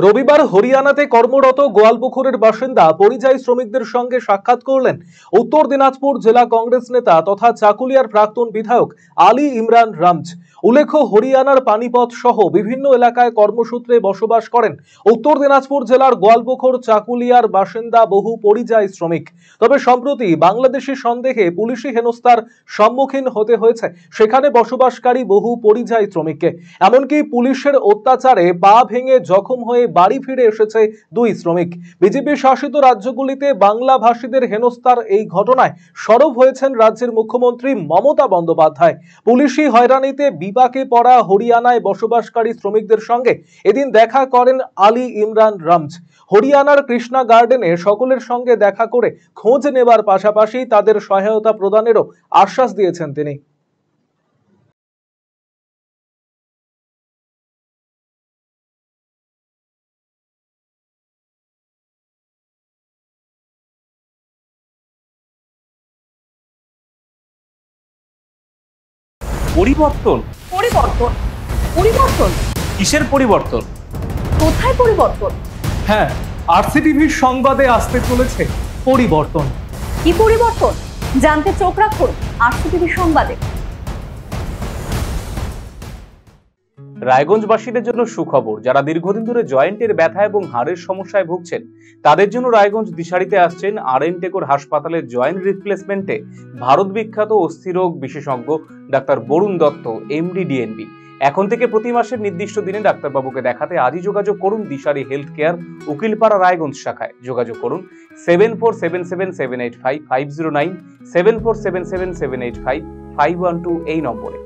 রবিবার হরিয়ানাতে কর্মরত গোয়ালপুকুরের বাসিন্দা পরিযায়ী শ্রমিকদের সঙ্গে সাক্ষাৎ করলেন উত্তর দিনাজপুর জেলা কংগ্রেস নেতা তথা চাকুলিয়ার প্রাক্তন বিধায়ক আলী ইমরান রামজ। উল্লেখ্য, হরিয়ানার পানিপথ সহ বিভিন্ন এলাকায় কর্মসূত্রে বসবাস করেন উত্তর দিনাজপুর জেলার গোয়ালপুকুর চাকুলিয়ার বাসিন্দা বহু পরিযায়ী শ্রমিক। তবে সম্প্রতি বাংলাদেশি সন্দেহে পুলিশি হেনস্থার সম্মুখীন হতে হয়েছে সেখানে বসবাসকারী বহু পরিযায়ী শ্রমিককে। এমনকি পুলিশের অত্যাচারে পা ভেঙে জখম হয়ে বাড়ি ফিরে এসেছে দুই শ্রমিক। বিজেপি শাসিত রাজ্যগুলিতে বাংলা ভাষীদের হেনস্থার এই ঘটনায় সরব হয়েছেন রাজ্যের মুখ্যমন্ত্রী মমতা বন্দ্যোপাধ্যায়। পুলিশি হয়রানিতে বিপাকে পড়া হরিয়ানায় বসবাসকারী শ্রমিকদের সঙ্গে এদিন দেখা করেন আলী ইমরান রামজ। হরিয়ানার কৃষ্ণা গার্ডেনে সকলের সঙ্গে দেখা করে খোঁজ নেবার পাশাপাশি তাদের সহায়তা প্রদানেরও আশ্বাস দিয়েছেন তিনি। পরিবর্তন পরিবর্তন পরিবর্তন কিসের পরিবর্তন? কোথায় পরিবর্তন? হ্যাঁ, আরসিটিভির সংবাদে আসতে চলেছে পরিবর্তন। কি পরিবর্তন জানতে চোখ রাখুন আরসিটিভি সংবাদে। রায়গঞ্জবাসীদের জন্য সুখবর। যারা দীর্ঘদিন ধরে জয়েন্টের ব্যথা এবং হাড়ের সমস্যায় ভুগছেন তাদের জন্য রায়গঞ্জ দিশারিতে আসছেন আর.এন. টেকোর হাসপাতালের জয়েন্ট রিপ্লেসমেন্টে ভারত বিখ্যাত অস্থিরোগ বিশেষজ্ঞ doctor Barun Dutta, MD, DNB. এখন থেকে প্রতি মাসের নির্দিষ্ট দিনে ডাক্তারবাবুকে দেখাতে আজই যোগাযোগ করুন দিশারি হেলথ কেয়ার, উকিলপাড়া, রায়গঞ্জ শাখায়। যোগাযোগ করুন 7477785509, 7477785512 এই নম্বরে।